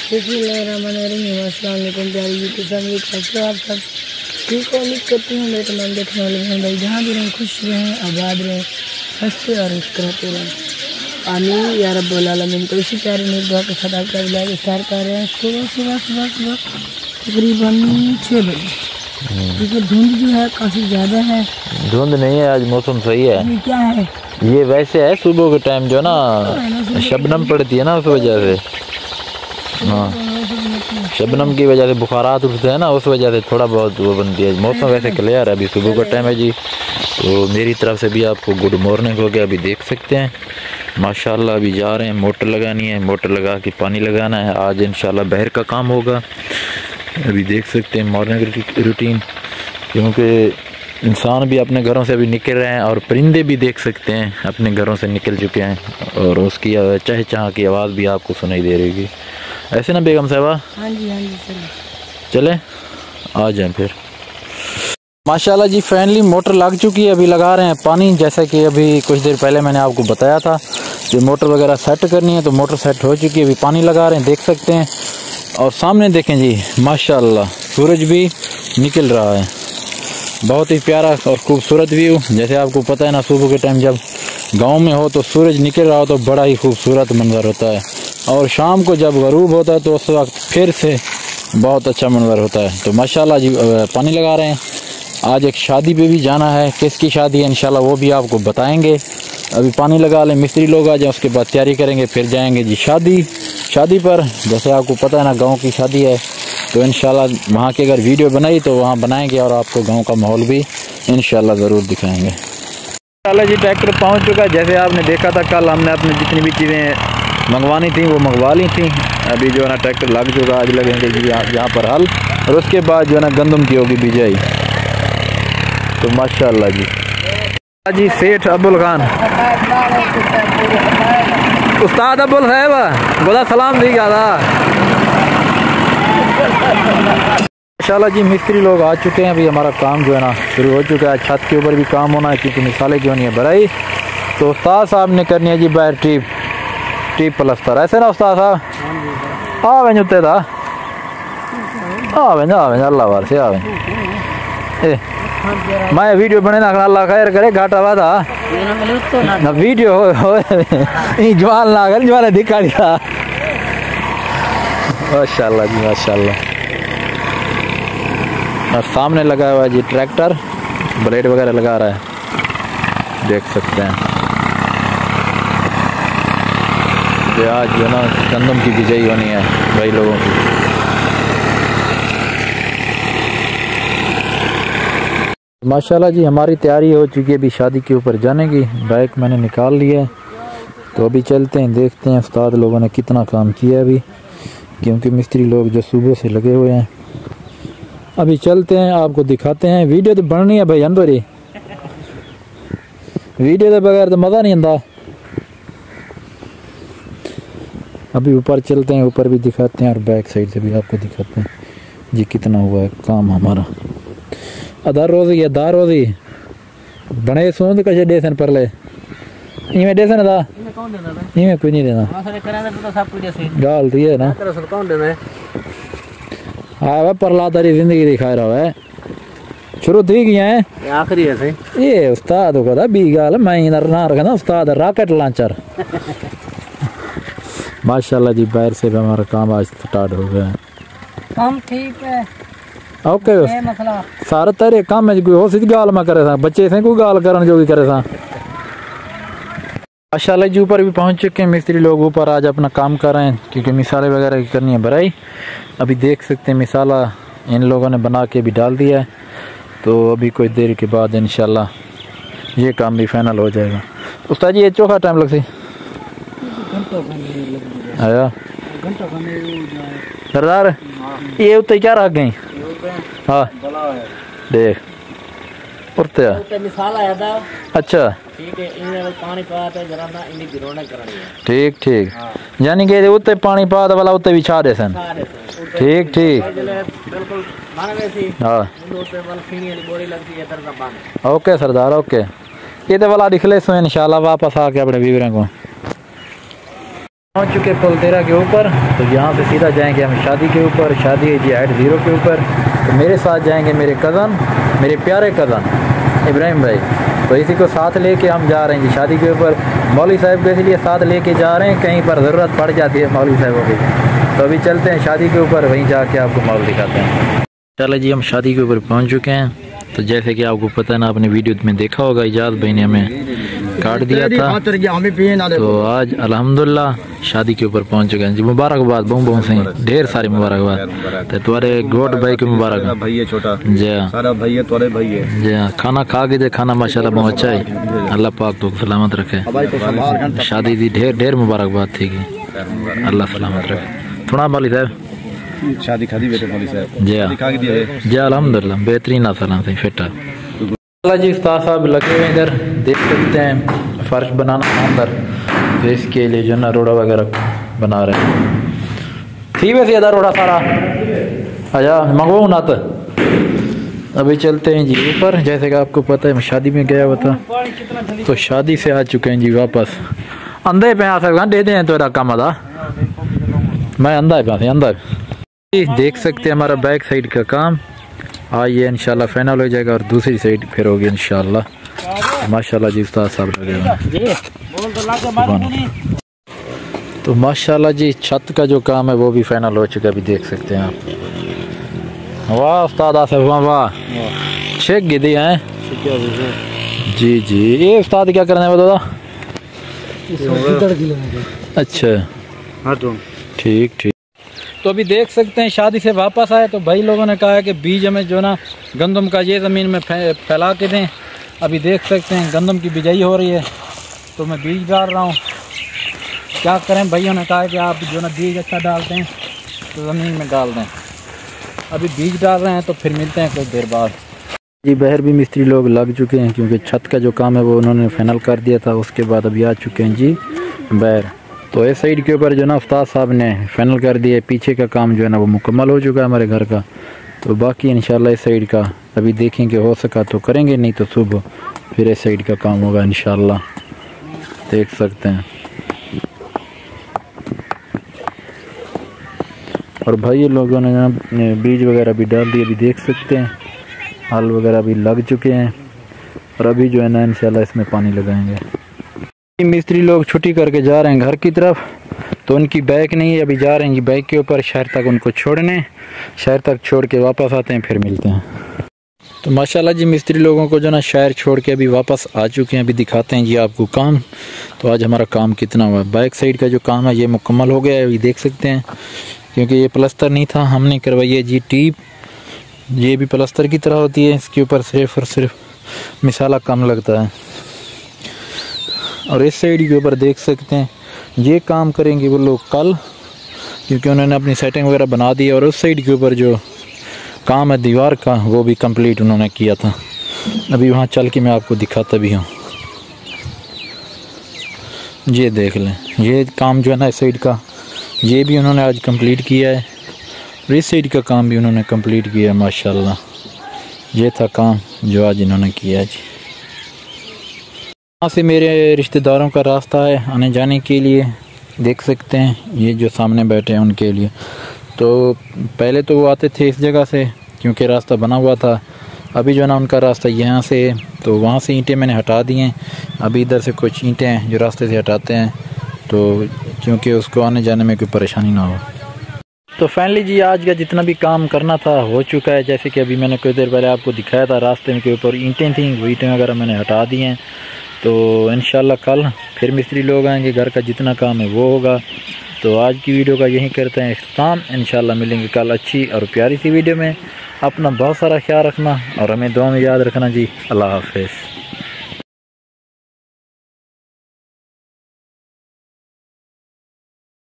बिस्मिल्लाहिर्रहमानिर्रहीम। अस्सलाम वालेकुम प्यारी यूट्यूब फैमिली, कैसे हो आप सब? ठीक हो? उम्मीद करती हूँ मेरे तमाम देखने वाले बहन भाई जहाँ भी रहें खुश रहें, आबाद रहें, हंसते और मुस्कुराते रहें। आमीन या रब्बुल आलमीन। तो इसी प्यारे नेक दुआ के साथ आपका ब्लॉग स्टार्ट कर रहे हैं सुबह तकरीबन 6 बजे, क्योंकि धुंध जो है काफ़ी ज़्यादा है। धुंध नहीं है, आज मौसम सही है। ये क्या है? ये वैसे है, सुबह के टाइम जो ना शबनम पड़ती है ना, उस वजह से। हाँ, शबनम की वजह से बुखारात उठते हैं ना, उस वजह से थोड़ा बहुत वो बनती है। मौसम वैसे क्लियर है, अभी सुबह का टाइम है जी। तो मेरी तरफ से भी आपको गुड मॉर्निंग हो गया। अभी देख सकते हैं माशाल्लाह, अभी जा रहे हैं, मोटर लगानी है, मोटर लगा के पानी लगाना है। आज इंशाल्लाह बहर का काम होगा। अभी देख सकते हैं मॉर्निंग रूटीन, क्योंकि इंसान भी अपने घरों से अभी निकल रहे हैं और परिंदे भी देख सकते हैं अपने घरों से निकल चुके हैं, और उसकी चहचहा की आवाज़ भी आपको सुनाई दे रही है। ऐसे ना बेगम साहबा? हाँ जी चले आ जाएं फिर। माशाल्लाह जी, फाइनली मोटर लग चुकी है। अभी लगा रहे हैं पानी, जैसा कि अभी कुछ देर पहले मैंने आपको बताया था कि मोटर वगैरह सेट करनी है। तो मोटर सेट हो चुकी है, अभी पानी लगा रहे हैं, देख सकते हैं। और सामने देखें जी, माशाल्लाह सूरज भी निकल रहा है। बहुत ही प्यारा और खूबसूरत व्यू। जैसे आपको पता है ना, सुबह के टाइम जब गांव में हो तो सूरज निकल रहा हो तो बड़ा ही खूबसूरत मंजर होता है, और शाम को जब गरूब होता है तो उस वक्त फिर से बहुत अच्छा मंजर होता है। तो माशाल्लाह जी, पानी लगा रहे हैं। आज एक शादी पे भी जाना है, किसकी शादी है इंशाल्लाह वो भी आपको बताएंगे। अभी पानी लगा लें, मिस्त्री लोग आ जाए, उसके बाद तैयारी करेंगे, फिर जाएंगे जी शादी पर। जैसे आपको पता है ना, गांव की शादी है, तो इंशाल्लाह वहाँ की अगर वीडियो बनाई तो वहाँ बनाएंगे, और आपको गांव का माहौल भी इंशाल्लाह ज़रूर दिखाएंगे। इंशाल्लाह जी, ट्रैक्टर पहुँच चुका है। जैसे आपने देखा था कल, हमने अपनी जितनी भी चीज़ें मंगवानी थी वो मंगवा ली थी। अभी जो है ना ट्रैक्टर लग चुका, आज लगेंगे जी यहाँ पर हल, और उसके बाद जो है ना गंदम की होगी बिजाई। तो माशाल्लाह जी सेठ अब्दुल खान, उस्ताद अब्दुल साहब बोला सलाम दी था। माशाल्लाह जी, मिस्त्री लोग आ चुके हैं। अभी हमारा काम जो है ना शुरू हो चुका है। छत के ऊपर भी काम होना है, क्योंकि मिसालें क्यों नहीं है भराई। तो उस्ताद साहब ने करनी है जी बाहर टीप प्लस्तर, ऐसे ना उस्ताद साहब? आवें उत्ते था, आवें अल्लाह वार से आवें। मैं वीडियो बने ना, अल्लाह खैर करे, घाटा वादा ना वीडियो हो जवान ना कर, जवान दिखा दिया। माशाल्लाह जी माशाल्लाह। और सामने लगा हुआ है जी ट्रैक्टर, ब्लेड वगैरह लगा रहा है, देख सकते हैं। तो आज जो ना गंदम की बिजाई होनी है भाई लोगों की। माशाल्लाह जी, हमारी तैयारी हो चुकी है अभी शादी के ऊपर जाने की। बाइक मैंने निकाल लिया है, तो अभी चलते हैं, देखते हैं उस्ताद लोगों ने कितना काम किया है अभी, क्योंकि मिस्त्री लोग जो सुबह से लगे हुए हैं। अभी चलते हैं, आपको दिखाते हैं। वीडियो तो बननी है भाई अंदर, वीडियो के बगैर तो मज़ा नहीं आता। अभी ऊपर चलते हैं, ऊपर भी दिखाते हैं और बैक साइड से भी आपको दिखाते हैं जी कितना हुआ है काम हमारा। आधा रोजी बने सूंद कशे डेसन पर ले इमें डेसन था, इमें कोई नहीं देना गाल दी है ना। हाँ वह परला तारी जिंदगी दिखा रहा है, शुरू थी गई है आखिरी है। ये उस्ताद को था बी गाल, मैं इधर ना रखना उस्ताद रॉकेट लॉन्चर। माशाल्लाह जी, बाहर से भी हमारा काम आज स्टार्ट हो गया है। काम ठीक है, ओके सारा तेरे काम है। कोई हो सी गाल में करे सा, बच्चे से कोई गाल करन जो भी करे सा। माशाल्लाह जी, ऊपर भी पहुंच चुके हैं मिस्त्री लोग। ऊपर आज अपना काम कर रहे हैं, क्योंकि मिसालें वगैरह की करनी है भराई। अभी देख सकते हैं मिसाला इन लोगों ने बना के भी डाल दिया है। तो अभी कुछ देर के बाद इंशाल्लाह ये काम भी फाइनल हो जाएगा। उस्ताद जी, ये चोखा टाइम लग सी आया सरदार, ये उत्ते क्या रख गई? हाँ देख उठते मिसाल आया था। अच्छा ठीक है, इन्हें पानी पा तो जरा ना इन्हें गिरोने करनी है। ठीक ठीक, यानी कि उत्ते पानी पा तो वाला उत्ते बिछा दे सन। ठीक ठीक, बिल्कुल माने वैसी। हां उत्ते वाला सीनी वाली बोरी लगती है इधर का पानी। ओके सरदार ओके, ये तो वाला दिख ले सो इंशाल्लाह वापस आके अपने वीवरों को। पहुँच चुके पुल 13 के ऊपर। तो यहाँ से सीधा जाएंगे हम शादी के ऊपर। शादी है जी 8-0 के ऊपर। तो मेरे साथ जाएंगे मेरे कज़न, मेरे प्यारे कज़न इब्राहिम भाई। तो इसी को साथ लेके हम जा रहे हैं जी शादी के ऊपर। मौलवी साहब के इसलिए साथ लेके जा रहे हैं, कहीं पर ज़रूरत पड़ जाती है मौलवी साहबों की। तो अभी चलते हैं शादी के ऊपर, वहीं जाके आपको माहौल दिखाते हैं। चलो जी हम शादी के ऊपर पहुँच चुके हैं। तो जैसे कि आपको पता है ना, आपने वीडियो में देखा होगा, इजाज़ भाई ने हमें कार्ड दिया था। तो आज अल्हम्दुलिल्लाह शादी के ऊपर पहुंच चुके हैं जी। मुबारकबाद बहु से ढेर सारी मुबारकबाद। तो तुम्हारे गोट भाई को मुबारक भाई छोटा जी हाँ सारा भाई है, तुम्हारे भाई है जी हाँ। खाना खा के दे, खाना माशाल्लाह बहुत अच्छा है। अल्लाह पाक तो सलामत रखे। शादी दी ढेर ढेर मुबारकबाद थी कि अल्लाह सलामत रखे। थोड़ा मौलवी साहब शादी खादी बेटे मौलवी साहब जी हाँ जी अल्हम्दुलिल्लाह बेहतरीन आसाना से फिट है जी। उस्ताद साहब लगे हुए इधर देख सकते हैं, फर्श बनाना अंदर, तो इसके लिए जो ना रोड़ा वगैरह बना रहे हैं। ठीक है सीधा रोड़ा सारा अच्छा मंगवाऊँ ना। तो अभी चलते हैं जी ऊपर। जैसे कि आपको पता है मैं शादी में गया हुआ था, तो शादी से आ चुके हैं जी वापस। अंधे पे आ सकते दे दें तो काम था, मैं अंधा पे अंधा देख सकते हैं। हमारा बैक साइड का काम आज ये इंशाल्लाह फाइनल हो जाएगा और दूसरी साइड फिर होगी इंशाल्लाह। माशाल्लाह जी उस्ताद साहब लगे हुए। तो माशाल्लाह जी छत का जो काम है वो भी फाइनल हो चुका है, अभी देख सकते हैं आप। वाह उस्ताद आसिफ वाह शेख गिदी हैं जी जी। ये उस्ताद क्या करने वाला था? अच्छा ठीक ठीक। तो अभी देख सकते हैं शादी से वापस आए तो भाई लोगों ने कहा है कि बीज हमें जो ना गंदम का ये ज़मीन में फैला के दें। अभी देख सकते हैं गंदम की बिजाई हो रही है, तो मैं बीज डाल रहा हूँ। क्या करें, भाइयों ने कहा है कि आप जो ना बीज अच्छा डालते हैं तो ज़मीन में डाल दें। अभी बीज डाल रहे हैं, तो फिर मिलते हैं कुछ देर बाद जी। बाहर भी मिस्त्री लोग लग चुके हैं क्योंकि छत का जो काम है वो उन्होंने फाइनल कर दिया था। उसके बाद अभी आ चुके हैं जी बाहर। तो इस साइड के ऊपर जो ना उस्ताद साहब ने फाइनल कर दिया, पीछे का काम जो है ना वो मुकम्मल हो चुका है हमारे घर का। तो बाकी इंशाल्लाह इस साइड का अभी देखेंगे, हो सका तो करेंगे, नहीं तो सुबह फिर इस साइड का काम होगा इंशाल्लाह। देख सकते हैं और भाई लोगों ने ना बीज वगैरह भी डाल दिए, अभी देख सकते हैं हल वगैरह भी लग चुके हैं और अभी जो है ना इंशाल्लाह इसमें पानी लगाएंगे। मिस्त्री लोग छुट्टी करके जा रहे हैं घर की तरफ, तो उनकी बाइक नहीं है, अभी जा रहे हैं जी बाइक के ऊपर शहर तक उनको छोड़ने। शहर तक छोड़ के वापस आते हैं, फिर मिलते हैं। तो माशाल्लाह जी मिस्त्री लोगों को जो ना शहर छोड़ के अभी वापस आ चुके हैं। अभी दिखाते हैं जी आपको काम। तो आज हमारा काम कितना हुआ। बैक साइड का जो काम है ये मुकम्मल हो गया है, अभी देख सकते हैं, क्योंकि ये प्लस्तर नहीं था, हमने करवाई है जी टीप। ये भी प्लस्तर की तरह होती है, इसके ऊपर सिर्फ और सिर्फ मिसाला कम लगता है। और इस साइड के ऊपर देख सकते हैं ये काम करेंगे वो लोग कल, क्योंकि उन्होंने अपनी सेटिंग वगैरह बना दी है। और उस साइड के ऊपर जो काम है दीवार का वो भी कंप्लीट उन्होंने किया था। अभी वहाँ चल के मैं आपको दिखाता भी हूँ। ये देख लें, ये काम जो है ना इस साइड का ये भी उन्होंने आज कंप्लीट किया है और इस साइड का काम भी उन्होंने कंप्लीट किया है माशाल्लाह। ये था काम जो आज इन्होंने किया है जी। यहाँ से मेरे रिश्तेदारों का रास्ता है आने जाने के लिए, देख सकते हैं ये जो सामने बैठे हैं उनके लिए। तो पहले तो वो आते थे इस जगह से क्योंकि रास्ता बना हुआ था, अभी जो है ना उनका रास्ता यहाँ से, तो वहाँ से ईंटें मैंने हटा दी हैं। अभी इधर से कुछ ईंटें हैं जो रास्ते से हटाते हैं, तो क्योंकि उसको आने जाने में कोई परेशानी ना हो। तो फाइनली जी आज का जितना भी काम करना था हो चुका है। जैसे कि अभी मैंने कुछ देर पहले आपको दिखाया था, रास्ते के ऊपर ईंटें थी, वो ईंटें वगैरह मैंने हटा दी हैं। तो इंशाल्लाह कल फिर मिस्त्री लोग आएंगे, घर का जितना काम है वो होगा। तो आज की वीडियो का यही करते हैं इख्तिताम। इंशाल्लाह मिलेंगे कल अच्छी और प्यारी सी वीडियो में। अपना बहुत सारा ख्याल रखना और हमें दुआ में याद रखना जी। अल्लाह हाफ़िज़।